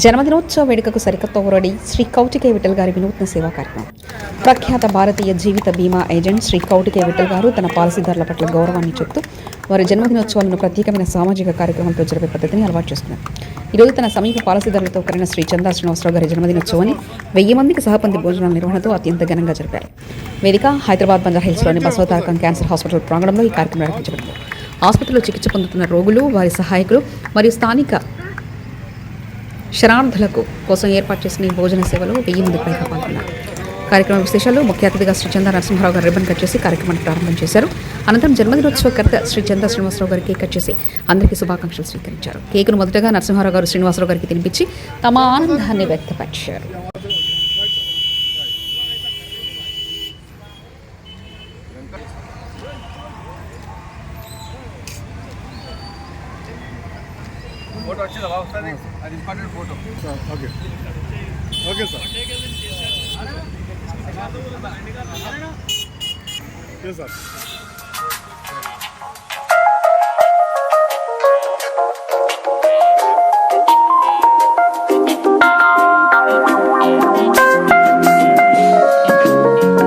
జన్మదినోత్సవ వేడుకకు సరికొత్త రెడీ శ్రీ కౌటికేయ విఠల్ గారి వినూత్న సేవా కార్యక్రమం. ప్రఖ్యాత భారతీయ జీవిత బీమా ఏజెంట్ శ్రీ కౌటికేయ విఠల్ గారు తన పాలసీదారుల పట్ల గౌరవాన్ని చెప్తూ వారి జన్మదినోత్సవాలను ప్రత్యేకమైన సామాజిక కార్యక్రమంతో జరిపే పద్ధతిని అలవాటు చేసుకున్నారు. ఈరోజు తన సమీప పాలసీదారులతో కలిగిన శ్రీ చందా శ్రీనివాసరావు గారి జన్మదినోత్సవాన్ని 1000 మందికి సహపంతి భోజనాల నిర్వహణతో అత్యంత ఘనంగా జరిపారు. వేదిక హైదరాబాద్ బంజారాహిల్స్లోని బసవతారకం క్యాన్సర్ హాస్పిటల్ ప్రాంగణంలో ఈ కార్యక్రమం నిర్వహించబడింది. ఆసుపత్రిలో చికిత్స పొందుతున్న రోగులు, వారి సహాయకులు మరియు స్థానిక శరణార్థులకు కోసం ఏర్పాటు చేసిన ఈ భోజన సేవలో 1000 మంది పైగా పాల్గొన్నారు. కార్యక్రమ విశేషాలు ముఖ్య అతిథిగా శ్రీ చందా నరసింహారావు గారు రిబ్బన్ కట్ చేసి కార్యక్రమాన్ని ప్రారంభం చేశారు. అనంతరం జన్మదినోత్సవకర్త శ్రీ చందా శ్రీనివాసరావు గారు కేక్ కట్ చేసి అందరికీ శుభాకాంక్షలు స్వీకరించారు. కేకును మొదటగా నరసింహారావు గారు శ్రీనివాసరావు గారికి తినిపించి తమ ఆనందాన్ని వ్యక్తపరిచారు. फोटो अच्छी लगाओ सर, एक important photo sir. Okay okay sir. Yes sir.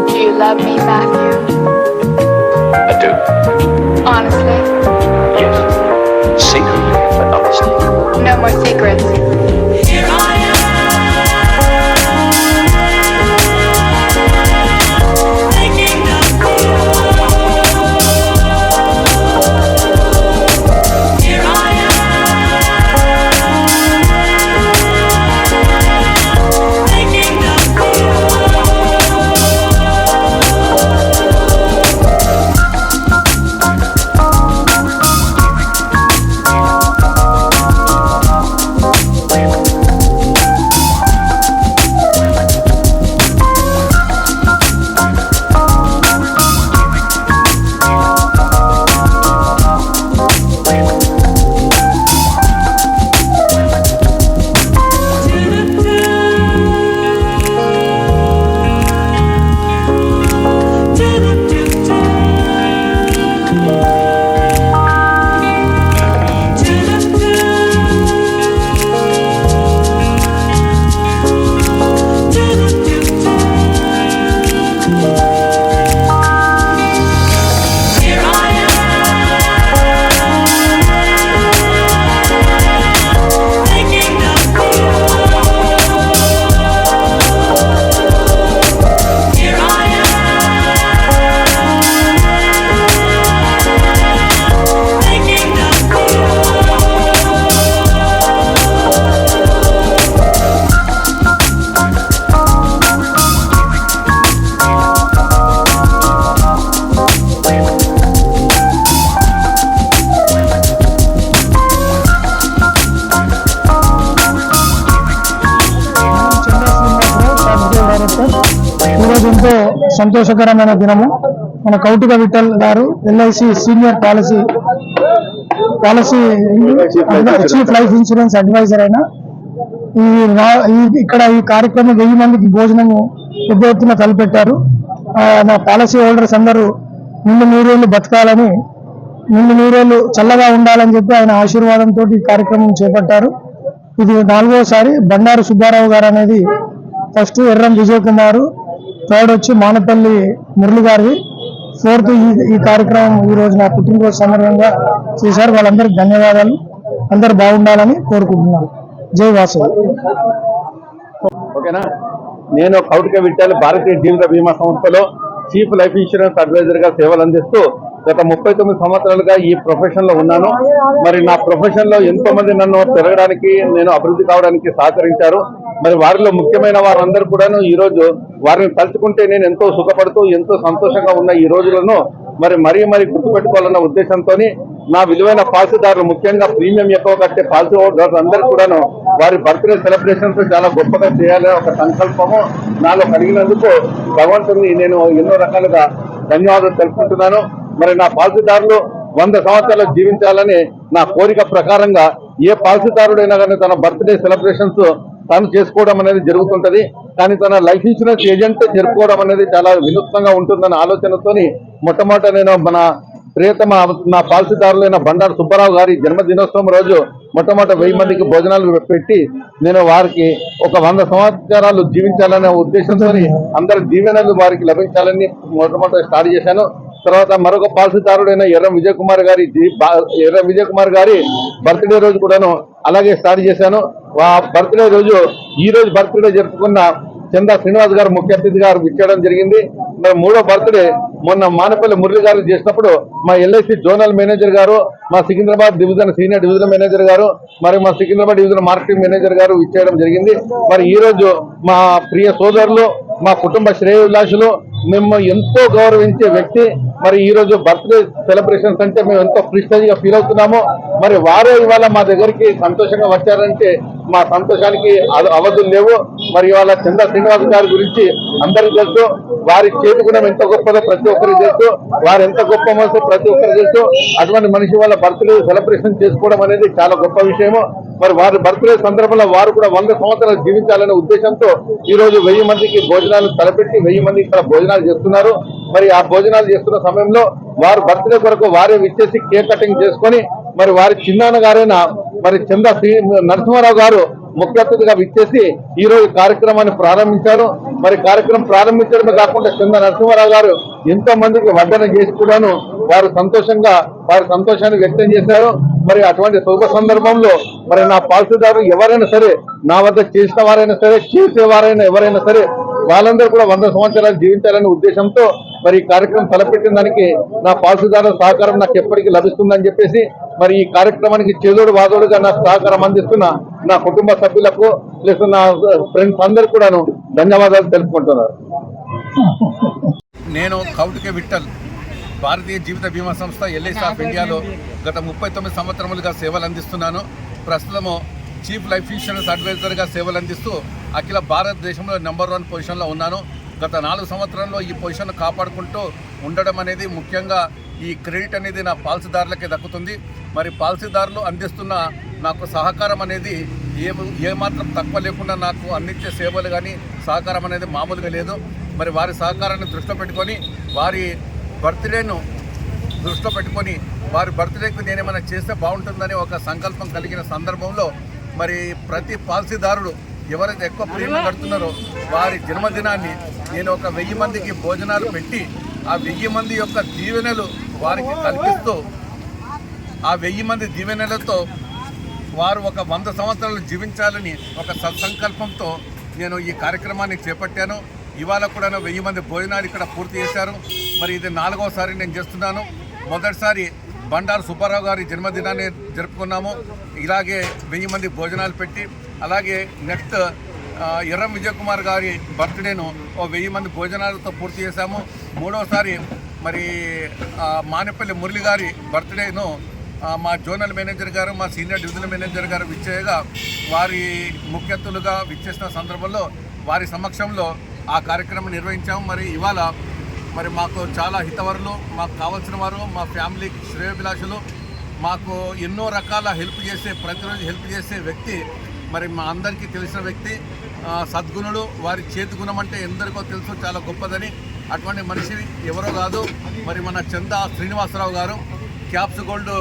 Do you love me, Matthew? I do. Honestly? Yes. Secretly, but honestly. No more secrets. Here I am. Making up for Here I am. Making up for ఈరోజు ఎంతో సంతోషకరమైన దినము. మన కౌటిక Vithal garu LIC senior policy chief life insurance advisor అయిన ఇక్కడ ఈ కార్యక్రమం 1000 మందికి భోజనము పెద్ద ఎత్తున తలపెట్టారు. నా పాలసీ హోల్డర్స్ అందరూ నిండు 100 ఏళ్ళు బతకాలని, నిండు 100 ఏళ్ళు చల్లగా ఉండాలని చెప్పి ఆయన ఆశీర్వాదంతో ఈ కార్యక్రమం చేపట్టారు. ఇది 4వసారి. బండారు సుబ్బారావు గారు అనేది ఫస్ట్, ఎర్రం విజయ్ కుమార్, థర్డ్ వచ్చి మానపల్లి మురళి గారి, ఫోర్త్ ఈ కార్యక్రమం ఈ రోజు నా పుట్టినరోజు సందర్భంగా చేశారు. వాళ్ళందరికీ ధన్యవాదాలు. అందరు బాగుండాలని కోరుకుంటున్నాను. జై వాసు. ఓకేనా. నేను కౌటికేయ విఠల్ భారతీయ జీవిత బీమా సంస్థలో చీఫ్ లైఫ్ ఇన్సూరెన్స్ అడ్వైజర్ గా సేవలు అందిస్తూ గత 39 సంవత్సరాలుగా ఈ ప్రొఫెషన్ లో ఉన్నాను. మరి నా ప్రొఫెషన్ లో ఎంతో మంది నన్ను పెరగడానికి, నేను అభివృద్ధి కావడానికి సహకరించారు. మరి వారిలో ముఖ్యమైన వారందరూ కూడాను ఈ రోజు వారిని తలుచుకుంటే నేను ఎంతో సుఖపడుతూ ఎంతో సంతోషంగా ఉన్న ఈ రోజులను మరీ గుర్తుపెట్టుకోవాలన్న ఉద్దేశంతో నా విలువైన పాలసీదారులు, ముఖ్యంగా ప్రీమియం ఎక్కువ కట్టే పాలసీ హోల్డర్స్ అందరూ కూడాను వారి బర్త్డే సెలబ్రేషన్స్ చాలా గొప్పగా చేయాలని ఒక సంకల్పము నాలో కలిగినందుకు భగవంతుని నేను ఎన్నో రకాలుగా ధన్యవాదాలు తెలుపుకుంటున్నాను. మరి నా పాలసీదారులు 100 సంవత్సరాలు జీవించాలని నా కోరిక ప్రకారంగా ఏ పాలసీదారుడైనా కానీ తన బర్త్డే సెలబ్రేషన్స్ తాను చేసుకోవడం అనేది జరుగుతుంటది. కానీ తన లైఫ్ ఇన్సూరెన్స్ ఏజెంట్ జరుపుకోవడం అనేది చాలా వినూత్నంగా ఉంటుందన్న ఆలోచనతోని మొట్టమొదట నేను మన ప్రియతమ నా పాలసీదారులైన బండారు సుబ్బారావు గారి జన్మదినోత్సవం రోజు మొట్టమొదటి 1000 మందికి భోజనాలు పెట్టి నేను వారికి ఒక 100 సంవత్సరాలు జీవించాలనే ఉద్దేశంతో అందరి దీవెనలు వారికి లభించాలని మొట్టమొదటి స్టార్ట్ చేశాను. తర్వాత మరొక పాలసీదారుడైన ఎర్రం విజయ్ కుమార్ గారి బర్త్డే రోజు కూడాను అలాగే స్టార్ట్ చేశాను. బర్త్డే రోజు ఈ రోజు బర్త్డే జరుపుకున్న చందా శ్రీనివాస్ గారు ముఖ్య అతిథి గారు ఇచ్చడం జరిగింది. మరి 3వ బర్త్డే మొన్న మానపల్లి మురళి గారు చేసినప్పుడు మా ఎల్ఐసి జోనల్ మేనేజర్ గారు, మా Secunderabad division senior division manager గారు, మరి మా సికింద్రాబాద్ డివిజన్ మార్కెటింగ్ మేనేజర్ గారు ఇచ్చేయడం జరిగింది. మరి ఈ రోజు మా ప్రియ సోదరులు, మా కుటుంబ శ్రేయోభిలాషులు, మేము ఎంతో గౌరవించే వ్యక్తి మరి ఈ రోజు బర్త్డే సెలబ్రేషన్స్ అంటే మేము ఎంతో ప్రిస్టేజ్ గా ఫీల్ అవుతున్నాము. మరి వారే ఇవాళ మా దగ్గరికి సంతోషంగా వచ్చారంటే మా సంతోషానికి అవధులు లేవు. మరి ఇవాళ చందా శ్రీనివాస్ గారి గురించి అందరికీ తెలుసు. వారి చేతి గుణం ఎంత గొప్పదో ప్రతి ఒక్కరికి తెలుసు. వారు ఎంత గొప్ప మనసు ప్రతి ఒక్కరికి తెలుసు. అటువంటి మనిషి వాళ్ళ బర్త్డే సెలబ్రేషన్ చేసుకోవడం అనేది చాలా గొప్ప విషయము. మరి వారి బర్త్డే సందర్భంలో వారు కూడా 100 సంవత్సరాలు జీవించాలనే ఉద్దేశంతో ఈ రోజు 1000 మందికి భోజనాలు తలపెట్టి 1000 మంది ఇక్కడ భోజనాలు చేస్తున్నారు. మరి ఆ భోజనాలు చేస్తున్న సమయంలో వారు బర్త్డే కొరకు వారే విచ్చేసి కేక్ కటింగ్ చేసుకొని మరి వారి చిన్నాన్న గారైన మరి చందా నరసింహారావు గారు ముఖ్య అతిథిగా విచ్చేసి ఈ రోజు కార్యక్రమాన్ని ప్రారంభించారు. మరి కార్యక్రమం ప్రారంభించడమే కాకుండా చందా నరసింహారావు గారు ఎంతో మందికి వడ్డన చేసి కూడాను వారు వారి సంతోషాన్ని వ్యక్తం చేశారు. మరి అటువంటి శుభ సందర్భంలో మరి నా పాలసీదారు ఎవరైనా సరే, నా వద్ద చేసిన వారైనా సరే, చేసేవారైనా ఎవరైనా సరే, వాళ్ళందరూ కూడా 100 సంవత్సరాలు జీవించాలనే ఉద్దేశంతో మరి ఈ కార్యక్రమం తలపెట్టిన దానికి నా పాలసీదారుల సహకారం నాకు ఎప్పటికీ లభిస్తుందని చెప్పేసి మరి ఈ కార్యక్రమానికి చేదోడు వాదోడుగా నాకు సహకారం అందిస్తున్న నా కుటుంబ సభ్యులకు ప్లస్ నా ఫ్రెండ్స్ అందరికీ కూడాను ధన్యవాదాలు తెలుపుకుంటున్నారు. నేను కౌటికే విఠల్ భారతీయ జీవిత బీమా సంస్థ ఎల్ఐసి ఆఫ్ ఇండియాలో గత 39 సంవత్సరములుగా సేవలు అందిస్తున్నాను. ప్రస్తుతము చీఫ్ లైఫ్ ఇన్సూరెన్స్ అడ్వైజర్గా సేవలు అందిస్తూ అఖిల భారతదేశంలో నెంబర్ 1 పొజిషన్లో ఉన్నాను. గత 4 సంవత్సరాల్లో ఈ పొజిషన్ కాపాడుకుంటూ ఉండడం అనేది ముఖ్యంగా ఈ క్రెడిట్ అనేది నా పాలసీదారులకే దక్కుతుంది. మరి పాలసీదారులు అందిస్తున్న నాకు సహకారం అనేది ఏమాత్రం తక్కువ లేకుండా నాకు అందించే సేవలు కానీ సహకారం అనేది మామూలుగా లేదు. మరి వారి సహకారాన్ని దృష్టిలో పెట్టుకొని వారి బర్త్డేను దృష్టిలో పెట్టుకొని వారి బర్త్డేకు నేనేమైనా చేస్తే బాగుంటుందని ఒక సంకల్పం కలిగిన సందర్భంలో మరి ప్రతి పాలసీదారుడు ఎవరైతే ఎక్కువ ప్రేమ కడుతున్నారో వారి జన్మదినాన్ని నేను ఒక 1000 మందికి భోజనాలు పెట్టి ఆ 1000 మంది యొక్క దీవెనలు వారికి కల్పిస్తూ ఆ 1000 మంది దీవెనలతో వారు ఒక 100 సంవత్సరాలు జీవించాలని ఒక సత్సంకల్పంతో నేను ఈ కార్యక్రమాన్ని చేపట్టాను. ఇవాళ కూడా 1000 మంది భోజనాలు ఇక్కడ పూర్తి చేశారు. మరి ఇది 4వసారి నేను చేస్తున్నాను. మొదటిసారి బండారు సుబ్బారావు గారి జన్మదినాన్ని జరుపుకున్నాము. ఇలాగే 1000 మంది భోజనాలు పెట్టి అలాగే నెక్స్ట్ ఎర్రం విజయ్ కుమార్ గారి బర్త్డేను 1000 మంది భోజనాలతో పూర్తి చేశాము. 3వసారి మరి మానేపల్లి మురళి గారి బర్త్డేను మా జోనల్ మేనేజర్ గారు, మా సీనియర్ డివిజనల్ మేనేజర్ గారు విచ్చేయగా వారి ముఖ్య అతిథులుగా విచ్చేసిన సందర్భంలో వారి సమక్షంలో ఆ కార్యక్రమం నిర్వహించాము. మరి ఇవాళ మరి మాకు చాలా హితవరులు, మాకు కావాల్సిన వారు, మా ఫ్యామిలీకి శ్రేయోభిలాషులు, మాకు ఎన్నో రకాల హెల్ప్ చేసే ప్రతిరోజు హెల్ప్ చేసే వ్యక్తి మరి మా అందరికీ తెలిసిన వ్యక్తి, సద్గుణుడు. వారి చేతి గుణం అంటే ఎందరికో తెలుసు, చాలా గొప్పదని. అటువంటి మనిషి ఎవరో కాదు మరి మన చందా శ్రీనివాసరావు గారు, క్యాప్స్ గోల్డ్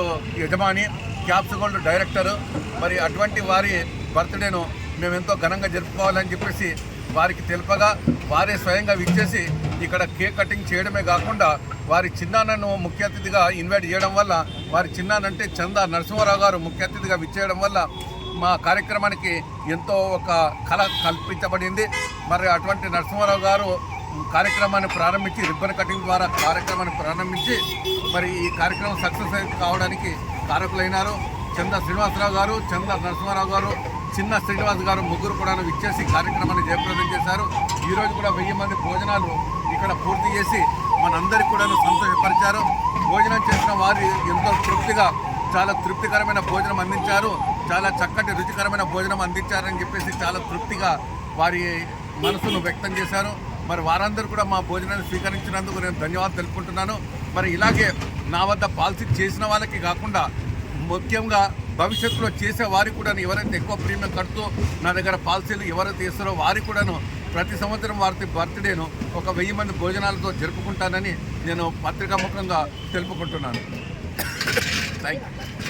యజమాని, క్యాప్స్ గోల్డ్ డైరెక్టరు. మరి అటువంటి వారి బర్త్డేను మేము ఎంతో ఘనంగా జరుపుకోవాలని చెప్పేసి వారికి తెలుపగా వారే స్వయంగా విచ్చేసి ఇక్కడ కేక్ కటింగ్ చేయడమే కాకుండా వారి చిన్నాన్నను ముఖ్య అతిథిగా ఇన్వైట్ చేయడం వల్ల, వారి చిన్నానంటే చందా నరసింహారావు గారు ముఖ్య అతిథిగా విచ్చేయడం వల్ల మా కార్యక్రమానికి ఎంతో ఒక కళ కల్పించబడింది. మరి అటువంటి నరసింహారావు గారు కార్యక్రమాన్ని ప్రారంభించి రిబ్బన్ కటింగ్ ద్వారా కార్యక్రమాన్ని ప్రారంభించి మరి ఈ కార్యక్రమం సక్సెస్ కావడానికి కారకులైనారు. చందా శ్రీనివాసరావు గారు, చందా నరసింహారావు గారు, చిన్న శ్రీనివాస్ గారు ముగ్గురు కూడా విచ్చేసి కార్యక్రమాన్ని జయప్రదం చేశారు. ఈరోజు కూడా 1000 మంది భోజనాలు ఇక్కడ పూర్తి చేసి మనందరికీ కూడా సంతోషపరిచారు. భోజనం చేసిన వారు ఎంతో తృప్తిగా చాలా తృప్తికరమైన భోజనం అందించారు. చాలా చక్కటి రుచికరమైన భోజనం అందించారని చెప్పేసి చాలా తృప్తిగా వారి మనసును వ్యక్తం చేశారు. మరి వారందరూ కూడా మా భోజనాన్ని స్వీకరించినందుకు నేను ధన్యవాదాలు తెలుపుకుంటున్నాను. మరి ఇలాగే నా వద్ద పాలసీ చేసిన వాళ్ళకి కాకుండా ముఖ్యంగా భవిష్యత్తులో చేసే వారికి కూడా ఎవరైతే ఎక్కువ ప్రీమియం కడుతూ నా దగ్గర పాలసీలు ఎవరైతే ఇస్తారో వారికి కూడాను ప్రతి సంవత్సరం వారి బర్త్డేను ఒక 1000 మంది భోజనాలతో జరుపుకుంటానని నేను పత్రికాముఖంగా తెలుపుకుంటున్నాను. Thank you.